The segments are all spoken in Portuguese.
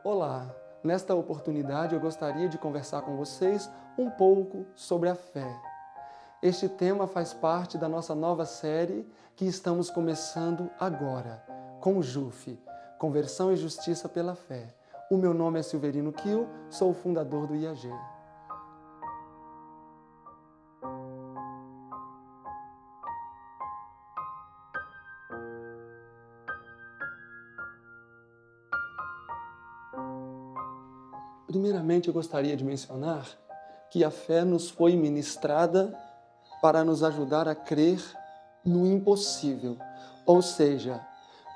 Olá, nesta oportunidade eu gostaria de conversar com vocês um pouco sobre a fé. Este tema faz parte da nossa nova série que estamos começando agora, com o JUF, Conversão e Justiça pela Fé. O meu nome é Silverino Kiel, sou o fundador do IAG. Primeiramente, eu gostaria de mencionar que a fé nos foi ministrada para nos ajudar a crer no impossível, ou seja,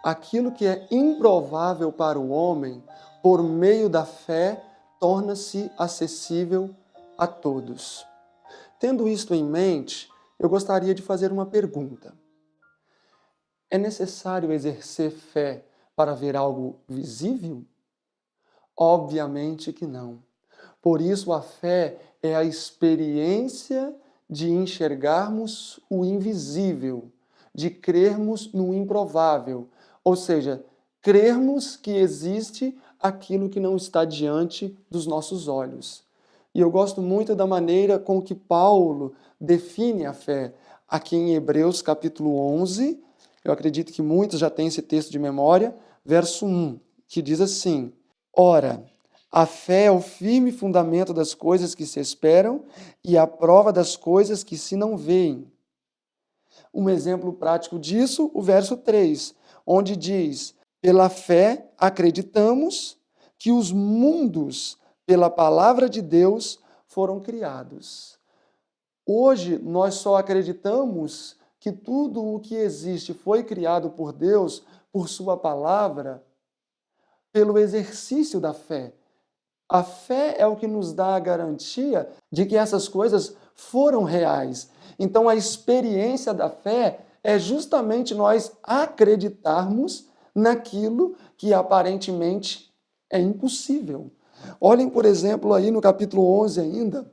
aquilo que é improvável para o homem, por meio da fé, torna-se acessível a todos. Tendo isto em mente, eu gostaria de fazer uma pergunta. É necessário exercer fé para ver algo visível? Obviamente que não. Por isso, a fé é a experiência de enxergarmos o invisível, de crermos no improvável, ou seja, crermos que existe aquilo que não está diante dos nossos olhos. E eu gosto muito da maneira com que Paulo define a fé. Aqui em Hebreus capítulo 11, eu acredito que muitos já têm esse texto de memória, verso 1, que diz assim: Ora, a fé é o firme fundamento das coisas que se esperam e a prova das coisas que se não veem. Um exemplo prático disso, o verso 3, onde diz: Pela fé acreditamos que os mundos, pela palavra de Deus, foram criados. Hoje, nós só acreditamos que tudo o que existe foi criado por Deus, por sua palavra, pelo exercício da fé. A fé é o que nos dá a garantia de que essas coisas foram reais. Então, a experiência da fé é justamente nós acreditarmos naquilo que aparentemente é impossível. Olhem, por exemplo, aí no capítulo 11 ainda,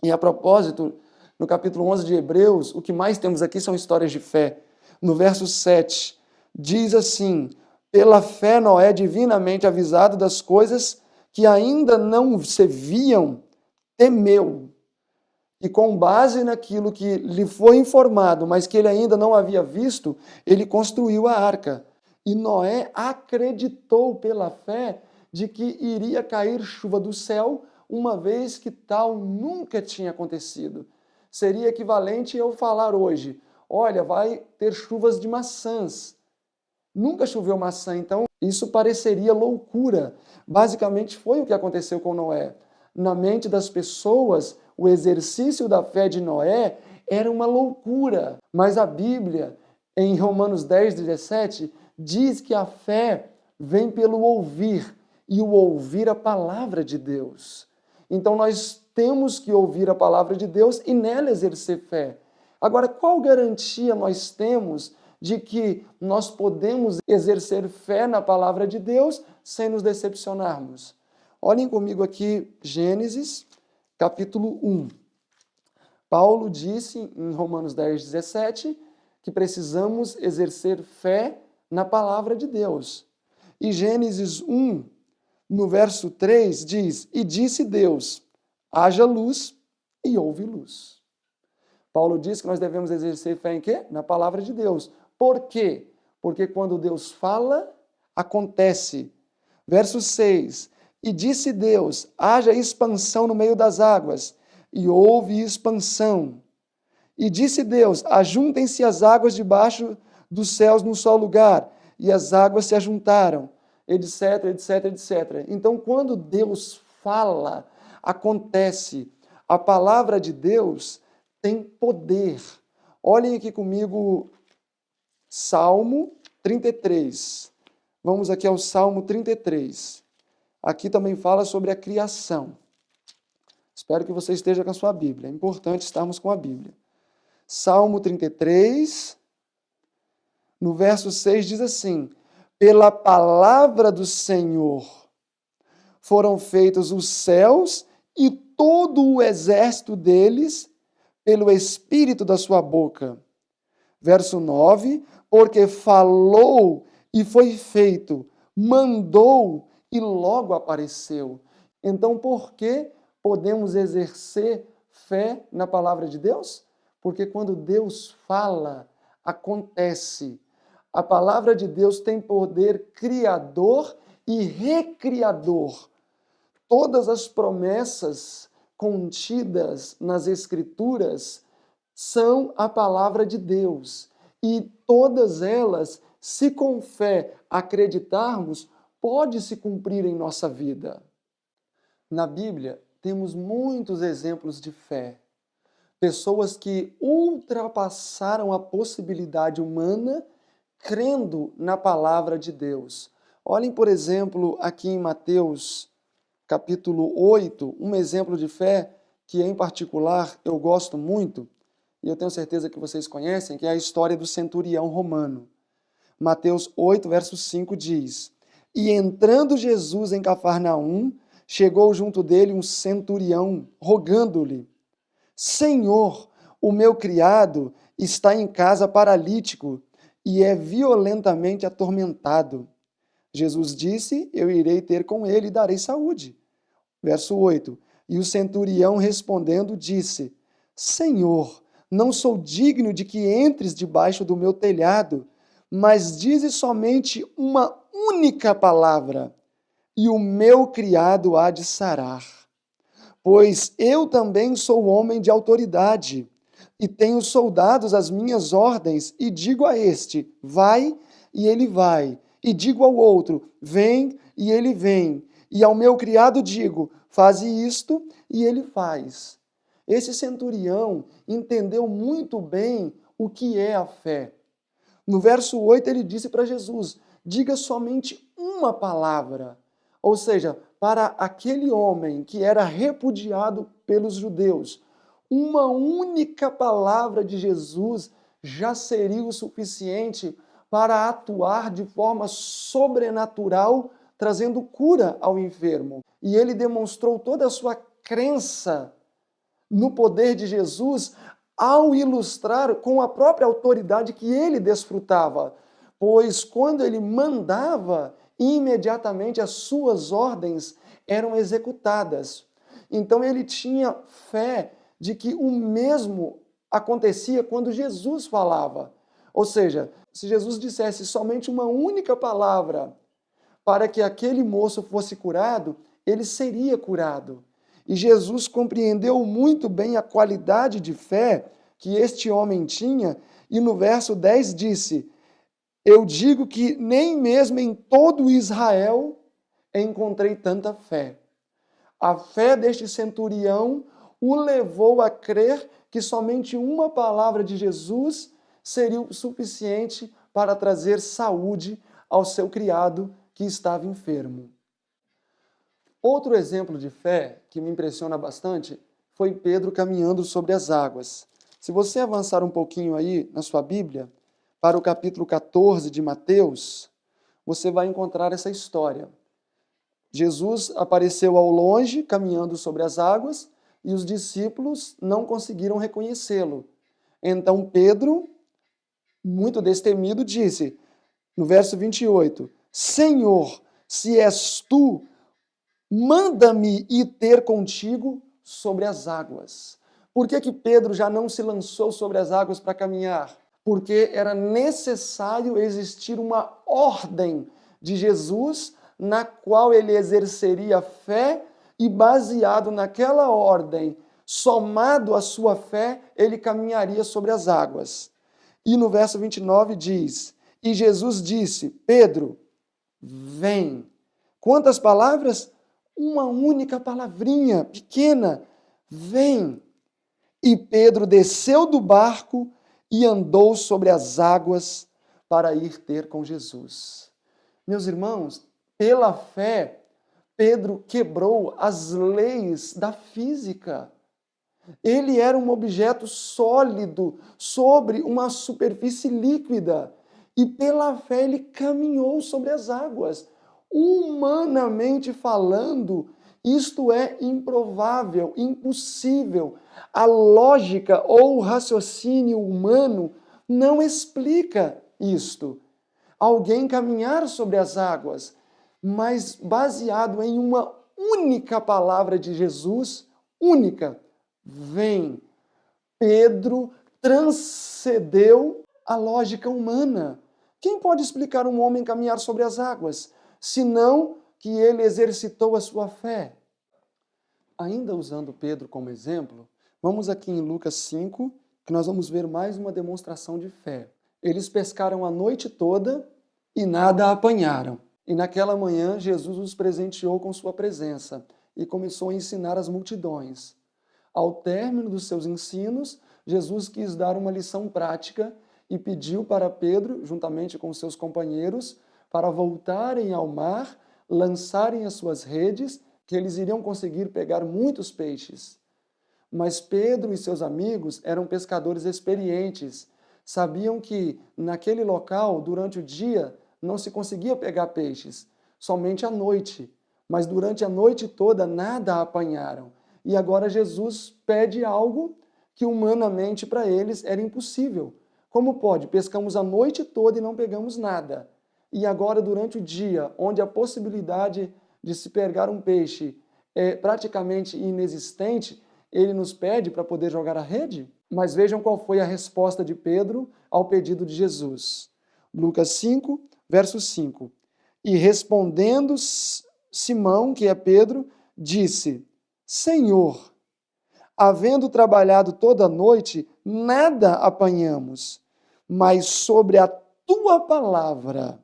e a propósito, no capítulo 11 de Hebreus, o que mais temos aqui são histórias de fé. No verso 7, diz assim: Pela fé Noé, divinamente avisado das coisas que ainda não se viam, temeu. E com base naquilo que lhe foi informado, mas que ele ainda não havia visto, ele construiu a arca. E Noé acreditou pela fé de que iria cair chuva do céu, uma vez que tal nunca tinha acontecido. Seria equivalente eu falar hoje: olha, vai ter chuvas de maçãs. Nunca choveu maçã, então isso pareceria loucura. Basicamente foi o que aconteceu com Noé. Na mente das pessoas, o exercício da fé de Noé era uma loucura. Mas a Bíblia, em Romanos 10, 17, diz que a fé vem pelo ouvir, e o ouvir a palavra de Deus. Então nós temos que ouvir a palavra de Deus e nela exercer fé. Agora, qual garantia nós temos de que nós podemos exercer fé na palavra de Deus sem nos decepcionarmos? Olhem comigo aqui Gênesis, capítulo 1. Paulo disse em Romanos 10, 17, que precisamos exercer fé na palavra de Deus. E Gênesis 1, no verso 3, diz: E disse Deus, haja luz, e houve luz. Paulo diz que nós devemos exercer fé em quê? Na palavra de Deus. Por quê? Porque quando Deus fala, acontece. Verso 6, e disse Deus, haja expansão no meio das águas, e houve expansão. E disse Deus, ajuntem-se as águas debaixo dos céus num só lugar, e as águas se ajuntaram, etc, etc, etc. Então, quando Deus fala, acontece. A palavra de Deus tem poder. Olhem aqui comigo Salmo 33. Vamos aqui ao Salmo 33. Aqui também fala sobre a criação. Espero que você esteja com a sua Bíblia. É importante estarmos com a Bíblia. Salmo 33, no verso 6 diz assim: Pela palavra do Senhor foram feitos os céus e todo o exército deles pelo Espírito da sua boca. Verso 9, porque falou e foi feito, mandou e logo apareceu. Então, por que podemos exercer fé na palavra de Deus? Porque quando Deus fala, acontece. A palavra de Deus tem poder criador e recriador. Todas as promessas contidas nas Escrituras são a palavra de Deus. E todas elas, se com fé acreditarmos, pode se cumprir em nossa vida. Na Bíblia, temos muitos exemplos de fé. Pessoas que ultrapassaram a possibilidade humana crendo na palavra de Deus. Olhem, por exemplo, aqui em Mateus, capítulo 8, um exemplo de fé que, em particular, eu gosto muito, e eu tenho certeza que vocês conhecem, que é a história do centurião romano. Mateus 8, verso 5 diz: E entrando Jesus em Cafarnaum, chegou junto dele um centurião, rogando-lhe: Senhor, o meu criado está em casa paralítico e é violentamente atormentado. Jesus disse: Eu irei ter com ele e darei saúde. Verso 8. E o centurião respondendo disse: Senhor, não sou digno de que entres debaixo do meu telhado, mas dize somente uma única palavra, e o meu criado há de sarar. Pois eu também sou homem de autoridade, e tenho soldados às minhas ordens, e digo a este: vai, e ele vai. E digo ao outro: vem, e ele vem. E ao meu criado digo: faze isto, e ele faz. Esse centurião entendeu muito bem o que é a fé. No verso 8 ele disse para Jesus: diga somente uma palavra. Ou seja, para aquele homem que era repudiado pelos judeus, uma única palavra de Jesus já seria o suficiente para atuar de forma sobrenatural, trazendo cura ao enfermo. E ele demonstrou toda a sua crença no poder de Jesus ao ilustrar com a própria autoridade que ele desfrutava. Pois quando ele mandava, imediatamente as suas ordens eram executadas. Então ele tinha fé de que o mesmo acontecia quando Jesus falava. Ou seja, se Jesus dissesse somente uma única palavra para que aquele moço fosse curado, ele seria curado. E Jesus compreendeu muito bem a qualidade de fé que este homem tinha, e no verso 10 disse: Eu digo que nem mesmo em todo Israel encontrei tanta fé. A fé deste centurião o levou a crer que somente uma palavra de Jesus seria o suficiente para trazer saúde ao seu criado que estava enfermo. Outro exemplo de fé que me impressiona bastante foi Pedro caminhando sobre as águas. Se você avançar um pouquinho aí na sua Bíblia, para o capítulo 14 de Mateus, você vai encontrar essa história. Jesus apareceu ao longe, caminhando sobre as águas, e os discípulos não conseguiram reconhecê-lo. Então Pedro, muito destemido, disse, no verso 28, Senhor, se és tu, manda-me ir ter contigo sobre as águas. Por que Pedro já não se lançou sobre as águas para caminhar? Porque era necessário existir uma ordem de Jesus na qual ele exerceria fé e, baseado naquela ordem, somado à sua fé, ele caminharia sobre as águas. E no verso 29 diz, e Jesus disse, Pedro, vem. Quantas palavras? Uma única palavrinha, pequena, vem. E Pedro desceu do barco e andou sobre as águas para ir ter com Jesus. Meus irmãos, pela fé, Pedro quebrou as leis da física. Ele era um objeto sólido sobre uma superfície líquida. E pela fé ele caminhou sobre as águas. Humanamente falando, isto é improvável, impossível. A lógica ou o raciocínio humano não explica isto. Alguém caminhar sobre as águas. mas baseado em uma única palavra de Jesus, única. Vem. Pedro transcendeu a lógica humana. Quem pode explicar um homem caminhar sobre as águas, senão que ele exercitou a sua fé? Ainda usando Pedro como exemplo, vamos aqui em Lucas 5, que nós vamos ver mais uma demonstração de fé. Eles pescaram a noite toda e nada apanharam. E naquela manhã, Jesus os presenteou com sua presença e começou a ensinar as multidões. Ao término dos seus ensinos, Jesus quis dar uma lição prática e pediu para Pedro, juntamente com seus companheiros, para voltarem ao mar, lançarem as suas redes, que eles iriam conseguir pegar muitos peixes. Mas Pedro e seus amigos eram pescadores experientes, sabiam que naquele local, durante o dia, não se conseguia pegar peixes, somente à noite. Mas durante a noite toda nada apanharam. E agora Jesus pede algo que humanamente para eles era impossível. Como pode? Pescamos a noite toda e não pegamos nada. E agora, durante o dia, onde a possibilidade de se pegar um peixe é praticamente inexistente, ele nos pede para poder jogar a rede? Mas vejam qual foi a resposta de Pedro ao pedido de Jesus. Lucas 5, verso 5. E respondendo Simão, que é Pedro, disse: Senhor, havendo trabalhado toda a noite, nada apanhamos, mas sobre a tua palavra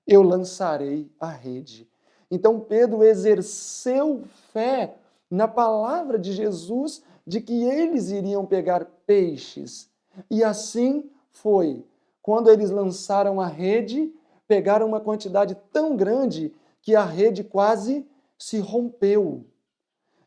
eu lançarei a rede. Então Pedro exerceu fé na palavra de Jesus de que eles iriam pegar peixes. E assim foi. Quando eles lançaram a rede, pegaram uma quantidade tão grande que a rede quase se rompeu.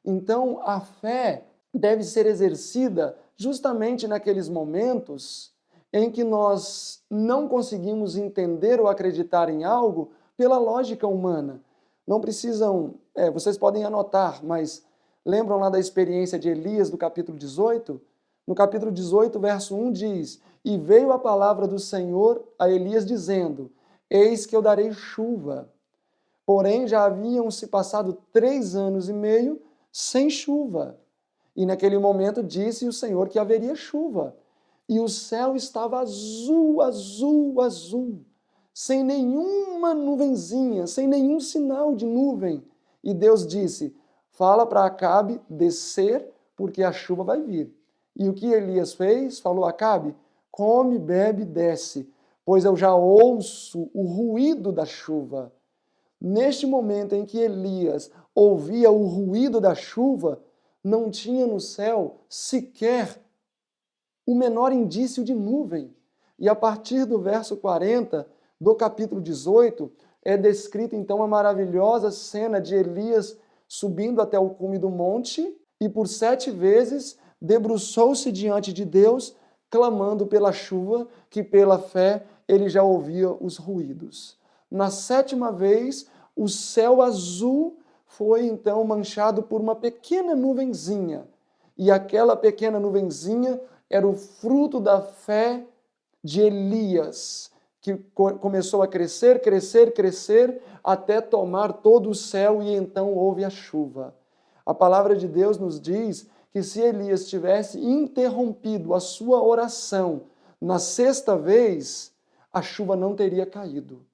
Então a fé deve ser exercida justamente naqueles momentos em que nós não conseguimos entender ou acreditar em algo pela lógica humana. Não precisam, vocês podem anotar, mas lembram lá da experiência de Elias do capítulo 18? No capítulo 18, verso 1 diz: E veio a palavra do Senhor a Elias dizendo: Eis que eu darei chuva. Porém, já haviam se passado 3 anos e meio sem chuva. E naquele momento disse o Senhor que haveria chuva. E o céu estava azul, azul, azul, sem nenhuma nuvenzinha, sem nenhum sinal de nuvem. E Deus disse: fala para Acabe descer, porque a chuva vai vir. E o que Elias fez? Falou a Acabe: come, bebe, desce, pois eu já ouço o ruído da chuva. Neste momento em que Elias ouvia o ruído da chuva, não tinha no céu sequer o menor indício de nuvem. E a partir do verso 40 do capítulo 18, é descrita então a maravilhosa cena de Elias subindo até o cume do monte e por 7 vezes debruçou-se diante de Deus, clamando pela chuva, que pela fé ele já ouvia os ruídos. Na 7ª vez, o céu azul foi então manchado por uma pequena nuvenzinha. E aquela pequena nuvenzinha era o fruto da fé de Elias, que começou a crescer, crescer, crescer, até tomar todo o céu e então houve a chuva. A palavra de Deus nos diz que se Elias tivesse interrompido a sua oração na 6ª vez, a chuva não teria caído.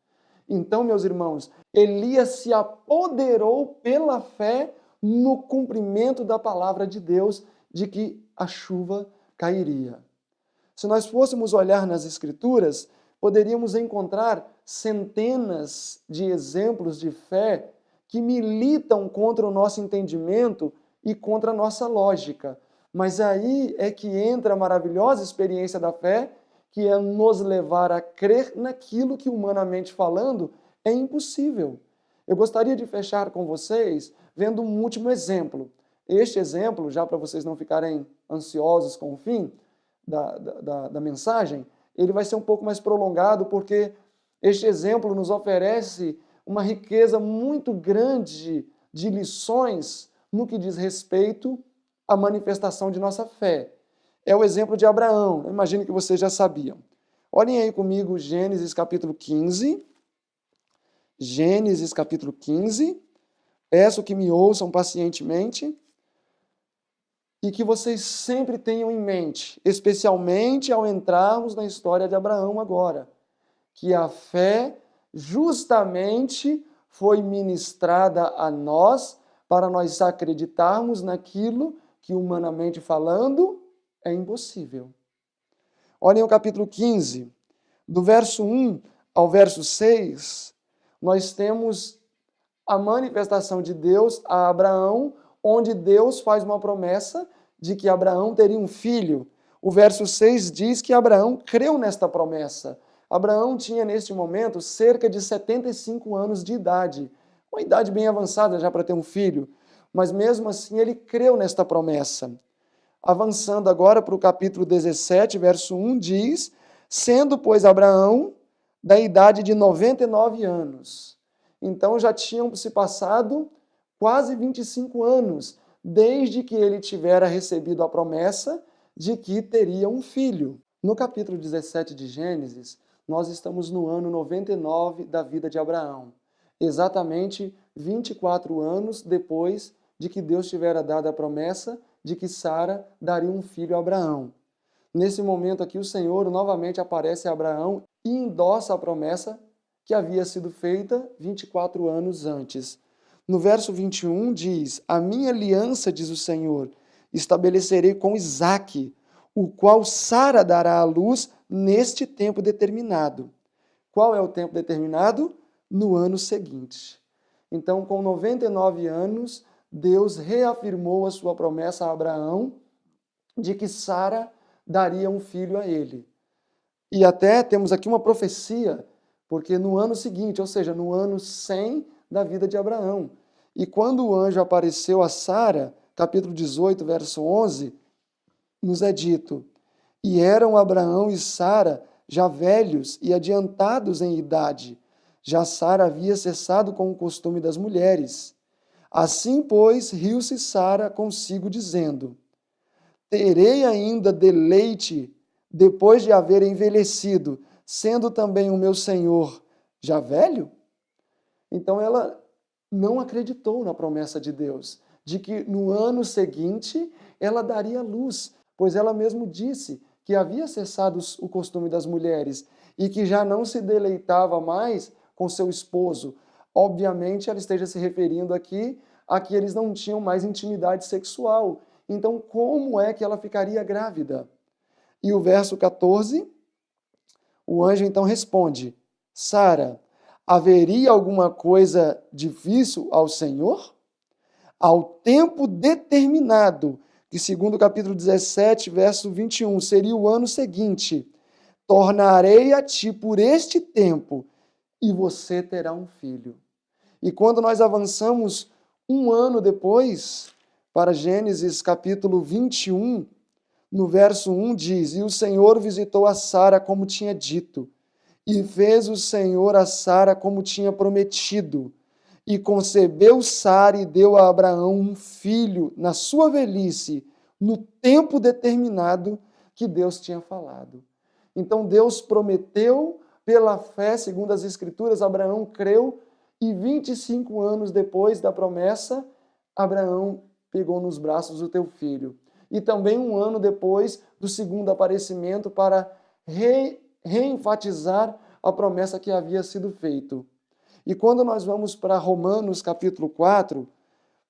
Então, meus irmãos, Elias se apoderou pela fé no cumprimento da palavra de Deus de que a chuva cairia. Se nós fôssemos olhar nas Escrituras, poderíamos encontrar centenas de exemplos de fé que militam contra o nosso entendimento e contra a nossa lógica. Mas aí é que entra a maravilhosa experiência da fé, que é nos levar a crer naquilo que, humanamente falando, é impossível. Eu gostaria de fechar com vocês vendo um último exemplo. Este exemplo, já para vocês não ficarem ansiosos com o fim da mensagem, ele vai ser um pouco mais prolongado, porque este exemplo nos oferece uma riqueza muito grande de lições no que diz respeito à manifestação de nossa fé. É o exemplo de Abraão. Eu imagino que vocês já sabiam. Olhem aí comigo Gênesis capítulo 15. Gênesis capítulo 15. Peço que me ouçam pacientemente e que vocês sempre tenham em mente, especialmente ao entrarmos na história de Abraão agora, que a fé justamente foi ministrada a nós para nós acreditarmos naquilo que, humanamente falando, é impossível. Olhem o capítulo 15, do verso 1 ao verso 6, nós temos a manifestação de Deus a Abraão, onde Deus faz uma promessa de que Abraão teria um filho. O verso 6 diz que Abraão creu nesta promessa. Abraão tinha, neste momento, cerca de 75 anos de idade, uma idade bem avançada já para ter um filho, mas mesmo assim ele creu nesta promessa. Avançando agora para o capítulo 17, verso 1, diz: sendo, pois, Abraão da idade de 99 anos. Então já tinham se passado quase 25 anos, desde que ele tivera recebido a promessa de que teria um filho. No capítulo 17 de Gênesis, nós estamos no ano 99 da vida de Abraão, exatamente 24 anos depois de que Deus tivera dado a promessa de que Sara daria um filho a Abraão. Nesse momento aqui, o Senhor novamente aparece a Abraão e endossa a promessa que havia sido feita 24 anos antes. No verso 21 diz: a minha aliança, diz o Senhor, estabelecerei com Isaque, o qual Sara dará à luz neste tempo determinado. Qual é o tempo determinado? No ano seguinte. Então, com 99 anos, Deus reafirmou a sua promessa a Abraão de que Sara daria um filho a ele. E até temos aqui uma profecia, porque no ano seguinte, ou seja, no ano 100 da vida de Abraão. E quando o anjo apareceu a Sara, capítulo 18, verso 11, nos é dito: e eram Abraão e Sara já velhos e adiantados em idade. Já Sara havia cessado com o costume das mulheres. Assim, pois, riu-se Sara consigo, dizendo: terei ainda deleite depois de haver envelhecido, sendo também o meu senhor já velho? Então ela não acreditou na promessa de Deus, de que no ano seguinte ela daria luz, pois ela mesmo disse que havia cessado o costume das mulheres e que já não se deleitava mais com seu esposo. Obviamente ela esteja se referindo aqui a que eles não tinham mais intimidade sexual. Então, como é que ela ficaria grávida? E o verso 14, o anjo então responde: Sara, haveria alguma coisa difícil ao Senhor? Ao tempo determinado, que segundo o capítulo 17, verso 21, seria o ano seguinte, tornarei a ti por este tempo, e você terá um filho. E quando nós avançamos um ano depois, para Gênesis capítulo 21, no verso 1 diz: e o Senhor visitou a Sara como tinha dito, e fez o Senhor a Sara como tinha prometido, e concebeu Sara e deu a Abraão um filho na sua velhice, no tempo determinado que Deus tinha falado. Então Deus prometeu pela fé, segundo as Escrituras, Abraão creu, e 25 anos depois da promessa, Abraão pegou nos braços o teu filho. E também um ano depois do segundo aparecimento para reenfatizar a promessa que havia sido feita. E quando nós vamos para Romanos capítulo 4,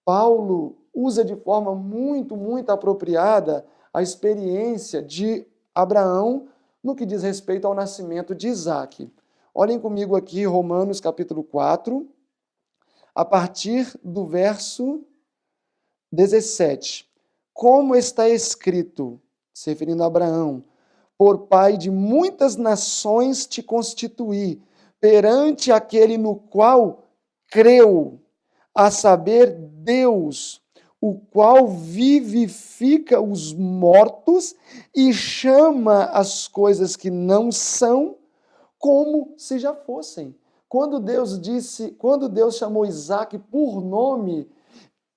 Paulo usa de forma muito apropriada a experiência de Abraão no que diz respeito ao nascimento de Isaque. Olhem comigo aqui Romanos capítulo 4, a partir do verso 17. Como está escrito, se referindo a Abraão: por pai de muitas nações te constituí, perante aquele no qual creu, a saber, Deus, o qual vivifica os mortos e chama as coisas que não são como se já fossem. Quando Deus chamou Isaque por nome,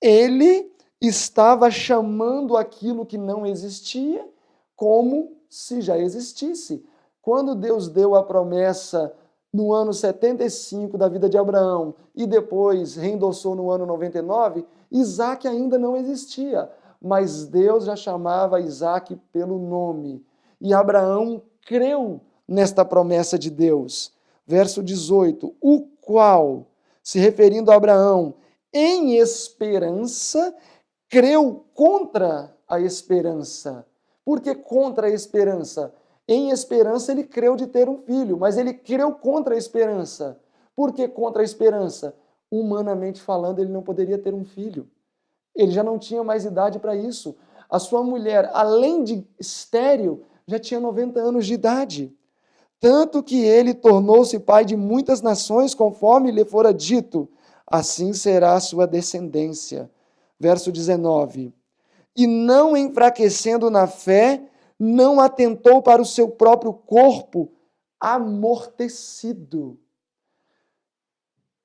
ele estava chamando aquilo que não existia como se já existisse. Quando Deus deu a promessa no ano 75 da vida de Abraão e depois reendossou no ano 99, Isaac ainda não existia, mas Deus já chamava Isaac pelo nome. E Abraão creu nesta promessa de Deus. Verso 18, o qual, se referindo a Abraão, em esperança, creu contra a esperança. Por que contra a esperança? Em esperança ele creu de ter um filho, mas ele creu contra a esperança. Por que contra a esperança? Humanamente falando, ele não poderia ter um filho. Ele já não tinha mais idade para isso. A sua mulher, além de estéril, já tinha 90 anos de idade. Tanto que ele tornou-se pai de muitas nações, conforme lhe fora dito, assim será a sua descendência. Verso 19. E não enfraquecendo na fé, não atentou para o seu próprio corpo amortecido.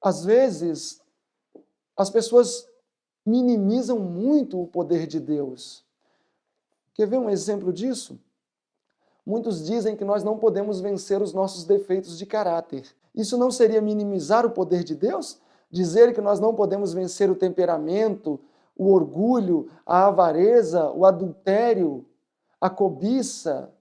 Às vezes, as pessoas minimizam muito o poder de Deus. Quer ver um exemplo disso? Muitos dizem que nós não podemos vencer os nossos defeitos de caráter. Isso não seria minimizar o poder de Deus? Dizer que nós não podemos vencer o temperamento, o orgulho, a avareza, o adultério, a cobiça.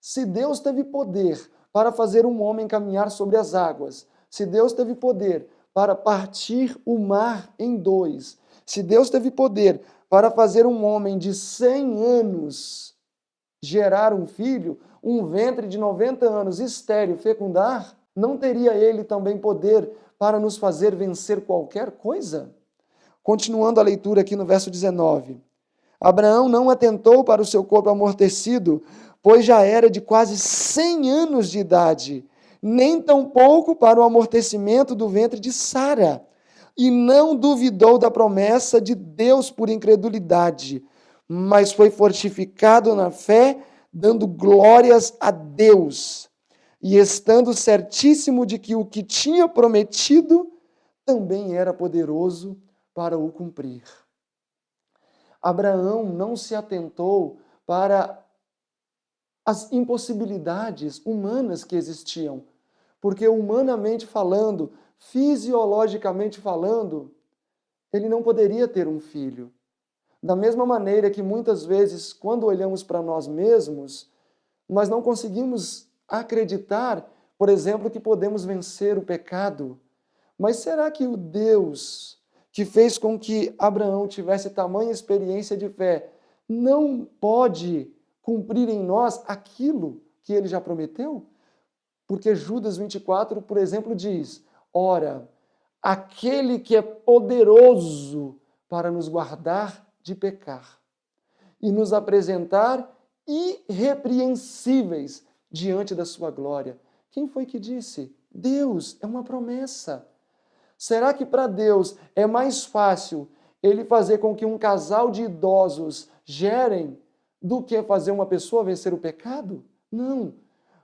Se Deus teve poder para fazer um homem caminhar sobre as águas, se Deus teve poder para partir o mar em dois, se Deus teve poder para fazer um homem de 100 anos gerar um filho, um ventre de 90 anos estéril fecundar, não teria ele também poder para nos fazer vencer qualquer coisa? Continuando a leitura aqui no verso 19. Abraão não atentou para o seu corpo amortecido, pois já era de quase 100 anos de idade, nem tampouco para o amortecimento do ventre de Sara, e não duvidou da promessa de Deus por incredulidade, mas foi fortificado na fé, dando glórias a Deus, e estando certíssimo de que o que tinha prometido também era poderoso para o cumprir. Abraão não se atentou para as impossibilidades humanas que existiam, porque humanamente falando, fisiologicamente falando, ele não poderia ter um filho. Da mesma maneira que muitas vezes, quando olhamos para nós mesmos, nós não conseguimos acreditar, por exemplo, que podemos vencer o pecado. Mas será que o Deus que fez com que Abraão tivesse tamanha experiência de fé não pode cumprir em nós aquilo que ele já prometeu? Porque Judas 24, por exemplo, diz: ora, aquele que é poderoso para nos guardar de pecar e nos apresentar irrepreensíveis diante da sua glória. Quem foi que disse? Deus, é uma promessa. Será que para Deus é mais fácil ele fazer com que um casal de idosos gerem do que fazer uma pessoa vencer o pecado? Não.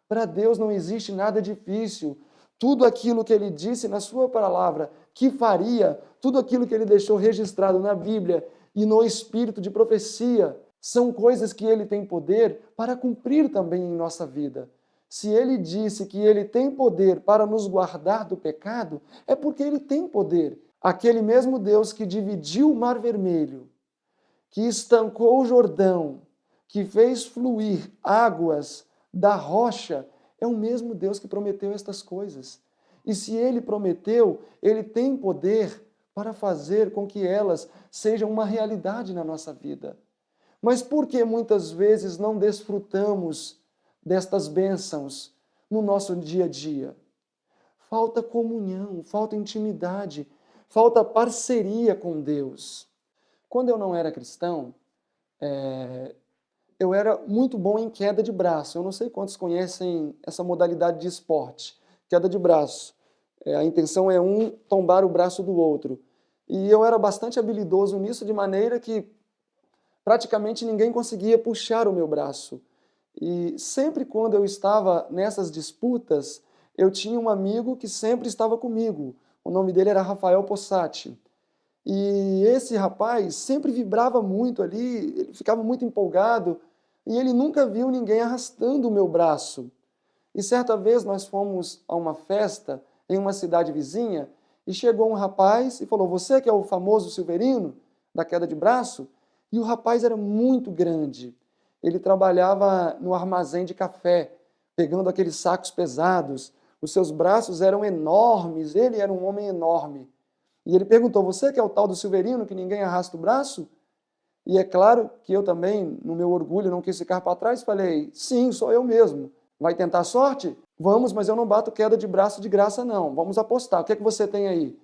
Para Deus não existe nada difícil. Tudo aquilo que ele disse na sua palavra que faria, tudo aquilo que ele deixou registrado na Bíblia e no espírito de profecia, são coisas que ele tem poder para cumprir também em nossa vida. Se ele disse que ele tem poder para nos guardar do pecado, é porque ele tem poder. Aquele mesmo Deus que dividiu o Mar Vermelho, que estancou o Jordão, que fez fluir águas da rocha, é o mesmo Deus que prometeu estas coisas. E se ele prometeu, ele tem poder para fazer com que elas sejam uma realidade na nossa vida. Mas por que muitas vezes não desfrutamos destas bênçãos no nosso dia a dia? Falta comunhão, falta intimidade, falta parceria com Deus. Quando eu não era cristão, eu era muito bom em queda de braço. Eu não sei quantos conhecem essa modalidade de esporte, queda de braço. A intenção é um tombar o braço do outro. E eu era bastante habilidoso nisso, de maneira que praticamente ninguém conseguia puxar o meu braço. E sempre quando eu estava nessas disputas, eu tinha um amigo que sempre estava comigo. O nome dele era Rafael Possati. E esse rapaz sempre vibrava muito ali, ele ficava muito empolgado, e ele nunca viu ninguém arrastando o meu braço. E certa vez nós fomos a uma festa em uma cidade vizinha e chegou um rapaz e falou: "Você que é o famoso Silverino da queda de braço?" E o rapaz era muito grande. Ele trabalhava no armazém de café, pegando aqueles sacos pesados. Os seus braços eram enormes, ele era um homem enorme. E ele perguntou: "Você que é o tal do Silverino que ninguém arrasta o braço?" E é claro que eu também, no meu orgulho, não quis ficar para trás, falei: "Sim, sou eu mesmo. Vai tentar sorte? Vamos, mas eu não bato queda de braço de graça não. Vamos apostar. O que é que você tem aí?"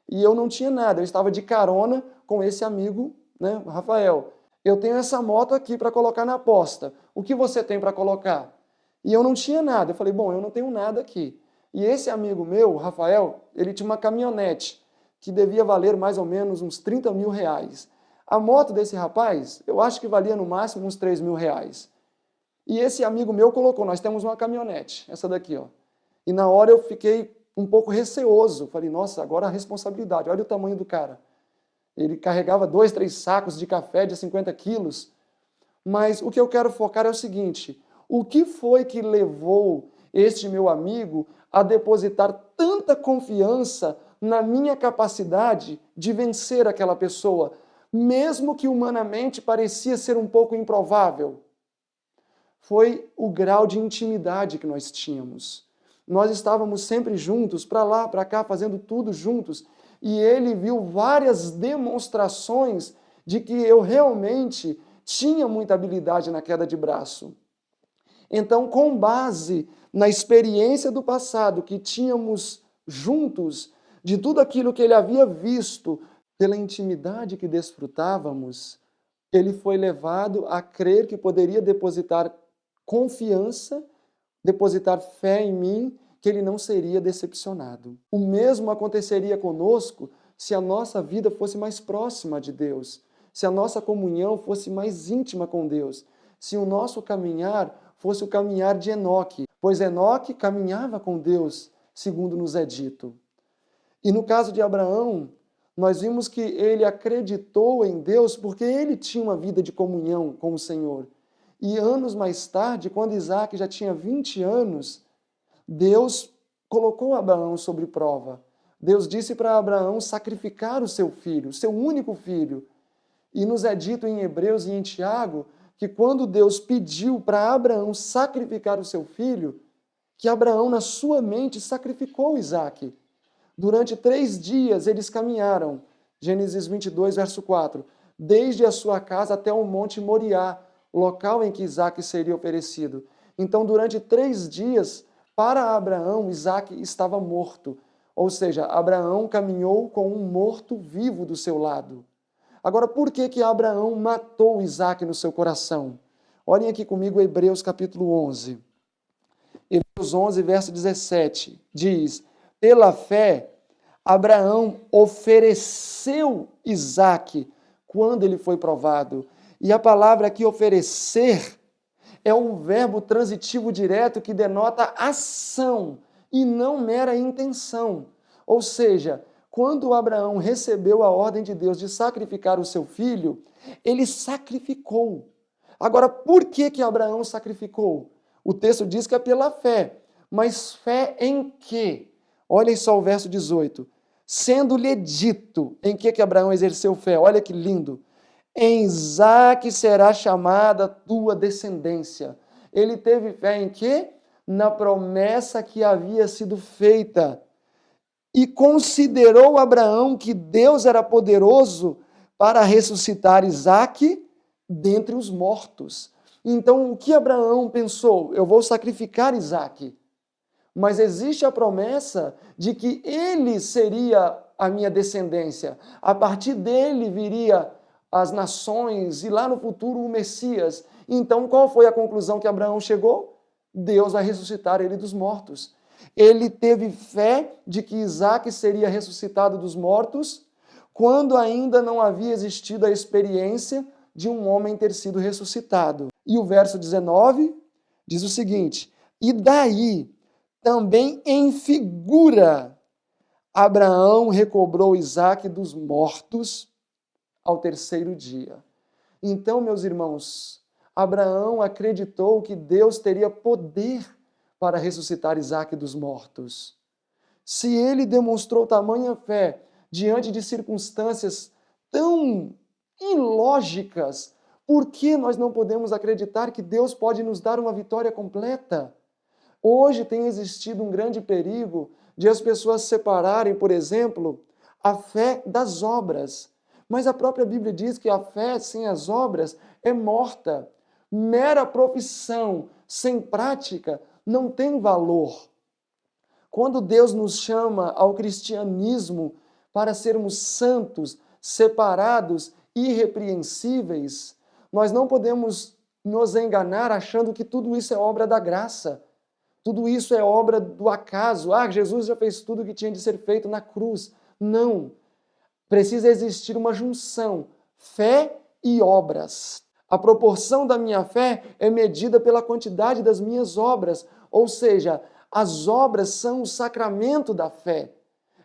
E eu não tinha nada, eu estava de carona com esse amigo, né, Rafael. "Eu tenho essa moto aqui para colocar na aposta. O que você tem para colocar?" E eu não tinha nada. Eu falei: "Bom, eu não tenho nada aqui." E esse amigo meu, Rafael, ele tinha uma caminhonete que devia valer mais ou menos uns 30 mil reais. A moto desse rapaz, eu acho que valia no máximo uns 3 mil reais. E esse amigo meu colocou: "Nós temos uma caminhonete, essa daqui, ó." E na hora eu fiquei um pouco receoso. Falei: "Nossa, agora a responsabilidade, olha o tamanho do cara." Ele carregava 2, 3 sacos de café de 50 quilos. Mas o que eu quero focar é o seguinte: o que foi que levou este meu amigo a depositar tanta confiança na minha capacidade de vencer aquela pessoa, mesmo que humanamente parecia ser um pouco improvável? Foi o grau de intimidade que nós tínhamos. Nós estávamos sempre juntos, para lá, para cá, fazendo tudo juntos, e ele viu várias demonstrações de que eu realmente tinha muita habilidade na queda de braço. Então, com base na experiência do passado que tínhamos juntos, de tudo aquilo que ele havia visto, pela intimidade que desfrutávamos, ele foi levado a crer que poderia depositar confiança, depositar fé em mim, que ele não seria decepcionado. O mesmo aconteceria conosco se a nossa vida fosse mais próxima de Deus, se a nossa comunhão fosse mais íntima com Deus, se o nosso caminhar fosse o caminhar de Enoque, pois Enoque caminhava com Deus, segundo nos é dito. E no caso de Abraão, nós vimos que ele acreditou em Deus porque ele tinha uma vida de comunhão com o Senhor. E anos mais tarde, quando Isaac já tinha 20 anos, Deus colocou Abraão sobre prova. Deus disse para Abraão sacrificar o seu filho, o seu único filho. E nos é dito em Hebreus e em Tiago que quando Deus pediu para Abraão sacrificar o seu filho, que Abraão, na sua mente, sacrificou Isaac. Durante 3 dias eles caminharam, Gênesis 22, verso 4, desde a sua casa até o monte Moriá, local em que Isaac seria oferecido. Então, durante 3 dias, para Abraão, Isaac estava morto. Ou seja, Abraão caminhou com um morto vivo do seu lado. Agora, por que Abraão matou Isaac no seu coração? Olhem aqui comigo Hebreus capítulo 11. Hebreus 11, verso 17, diz: "Pela fé, Abraão ofereceu Isaac quando ele foi provado." E a palavra aqui, oferecer, é um verbo transitivo direto que denota ação e não mera intenção. Ou seja, quando Abraão recebeu a ordem de Deus de sacrificar o seu filho, ele sacrificou. Agora, por que Abraão sacrificou? O texto diz que é pela fé. Mas fé em quê? Olhem só o verso 18. "Sendo-lhe dito", em que Abraão exerceu fé? Olha que lindo. "Em Isaque será chamada tua descendência." Ele teve fé em quê? Na promessa que havia sido feita. "E considerou Abraão que Deus era poderoso para ressuscitar Isaque dentre os mortos." Então, o que Abraão pensou? Eu vou sacrificar Isaque. Mas existe a promessa de que ele seria a minha descendência. A partir dele viria as nações e lá no futuro o Messias. Então, qual foi a conclusão que Abraão chegou? Deus vai ressuscitar ele dos mortos. Ele teve fé de que Isaque seria ressuscitado dos mortos quando ainda não havia existido a experiência de um homem ter sido ressuscitado. E o verso 19 diz o seguinte: "E daí, também em figura, Abraão recobrou Isaque dos mortos ao 3º dia." Então, meus irmãos, Abraão acreditou que Deus teria poder para ressuscitar Isaque dos mortos? Se ele demonstrou tamanha fé diante de circunstâncias tão ilógicas, por que nós não podemos acreditar que Deus pode nos dar uma vitória completa? Hoje tem existido um grande perigo de as pessoas separarem, por exemplo, a fé das obras. Mas a própria Bíblia diz que a fé sem as obras é morta. Mera profissão sem prática não tem valor. Quando Deus nos chama ao cristianismo para sermos santos, separados, irrepreensíveis, nós não podemos nos enganar achando que tudo isso é obra da graça. Tudo isso é obra do acaso. Jesus já fez tudo o que tinha de ser feito na cruz. Não. Precisa existir uma junção, fé e obras. A proporção da minha fé é medida pela quantidade das minhas obras, ou seja, as obras são o sacramento da fé.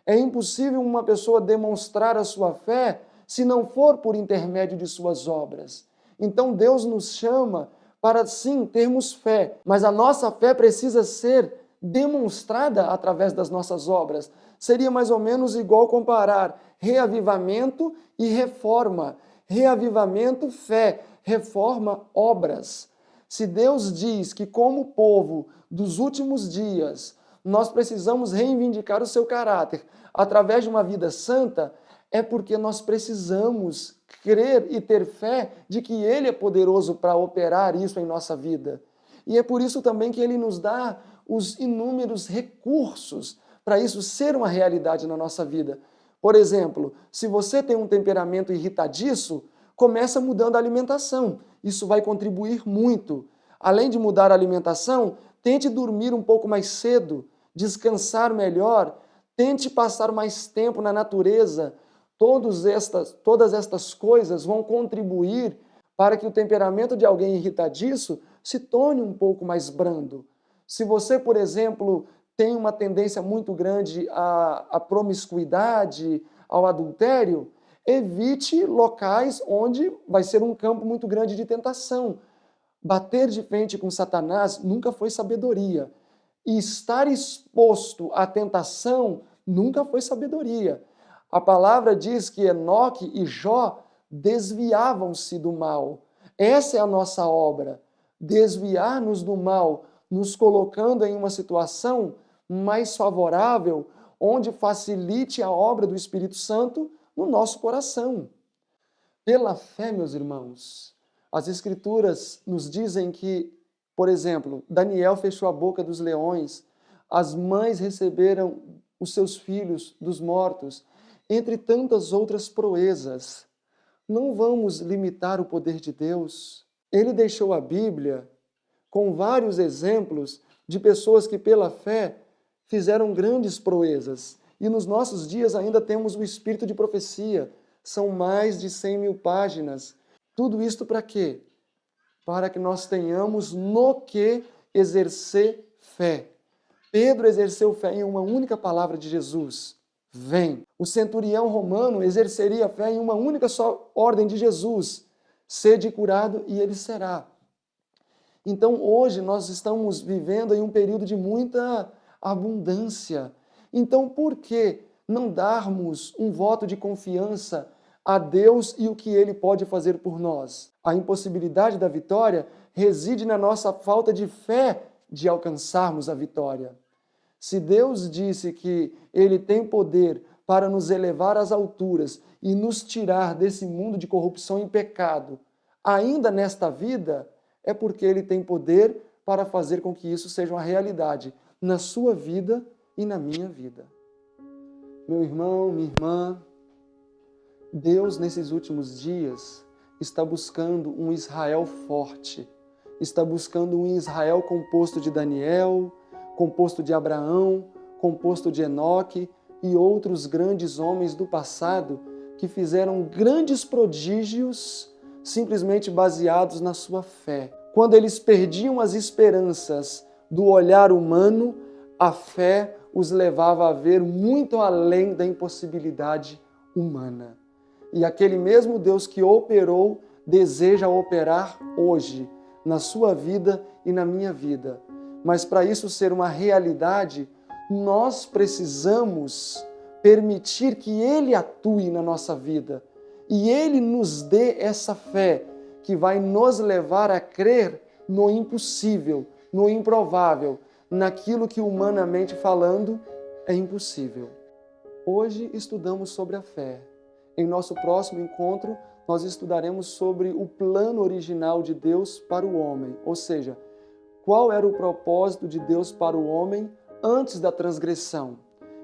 É impossível uma pessoa demonstrar a sua fé se não for por intermédio de suas obras. Então Deus nos chama para sim termos fé, mas a nossa fé precisa ser demonstrada através das nossas obras. Seria mais ou menos igual comparar reavivamento e reforma. Reavivamento, fé, reforma, obras. Se Deus diz que, como povo dos últimos dias, nós precisamos reivindicar o seu caráter através de uma vida santa, é porque nós precisamos crer e ter fé de que Ele é poderoso para operar isso em nossa vida. E é por isso também que Ele nos dá os inúmeros recursos para isso ser uma realidade na nossa vida. Por exemplo, se você tem um temperamento irritadiço, começa mudando a alimentação. Isso vai contribuir muito. Além de mudar a alimentação, tente dormir um pouco mais cedo, descansar melhor, tente passar mais tempo na natureza. Todas estas coisas vão contribuir para que o temperamento de alguém irritadiço se torne um pouco mais brando. Se você, por exemplo, tem uma tendência muito grande à promiscuidade, ao adultério, evite locais onde vai ser um campo muito grande de tentação. Bater de frente com Satanás nunca foi sabedoria. E estar exposto à tentação nunca foi sabedoria. A palavra diz que Enoque e Jó desviavam-se do mal. Essa é a nossa obra, desviar-nos do mal, nos colocando em uma situação mais favorável, onde facilite a obra do Espírito Santo no nosso coração. Pela fé, meus irmãos, as Escrituras nos dizem que, por exemplo, Daniel fechou a boca dos leões, as mães receberam os seus filhos dos mortos, entre tantas outras proezas. Não vamos limitar o poder de Deus. Ele deixou a Bíblia com vários exemplos de pessoas que, pela fé, fizeram grandes proezas. E nos nossos dias ainda temos o espírito de profecia. São mais de 100.000 páginas. Tudo isto para quê? Para que nós tenhamos no que exercer fé. Pedro exerceu fé em uma única palavra de Jesus: vem. O centurião romano exerceria fé em uma única só ordem de Jesus: sede curado e ele será. Então hoje nós estamos vivendo em um período de muita abundância. Então por que não darmos um voto de confiança a Deus e o que Ele pode fazer por nós? A impossibilidade da vitória reside na nossa falta de fé de alcançarmos a vitória. Se Deus disse que Ele tem poder para nos elevar às alturas e nos tirar desse mundo de corrupção e pecado, ainda nesta vida, é porque Ele tem poder para fazer com que isso seja uma realidade na sua vida e na minha vida. Meu irmão, minha irmã, Deus, nesses últimos dias, está buscando um Israel forte, está buscando um Israel composto de Daniel, composto de Abraão, composto de Enoque e outros grandes homens do passado que fizeram grandes prodígios simplesmente baseados na sua fé. Quando eles perdiam as esperanças do olhar humano, a fé os levava a ver muito além da impossibilidade humana. E aquele mesmo Deus que operou, deseja operar hoje, na sua vida e na minha vida. Mas para isso ser uma realidade, nós precisamos permitir que Ele atue na nossa vida e Ele nos dê essa fé que vai nos levar a crer no impossível, no improvável, naquilo que humanamente falando é impossível. Hoje estudamos sobre a fé. Em nosso próximo encontro, nós estudaremos sobre o plano original de Deus para o homem, ou seja, qual era o propósito de Deus para o homem antes da transgressão.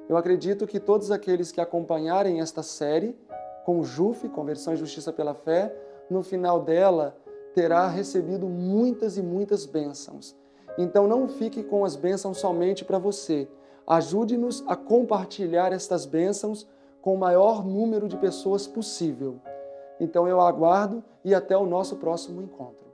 Eu acredito que todos aqueles que acompanharem esta série, com JUF, Conversão e Justiça pela Fé, no final dela terá recebido muitas e muitas bênçãos. Então não fique com as bênçãos somente para você. Ajude-nos a compartilhar estas bênçãos com o maior número de pessoas possível. Então eu aguardo e até o nosso próximo encontro.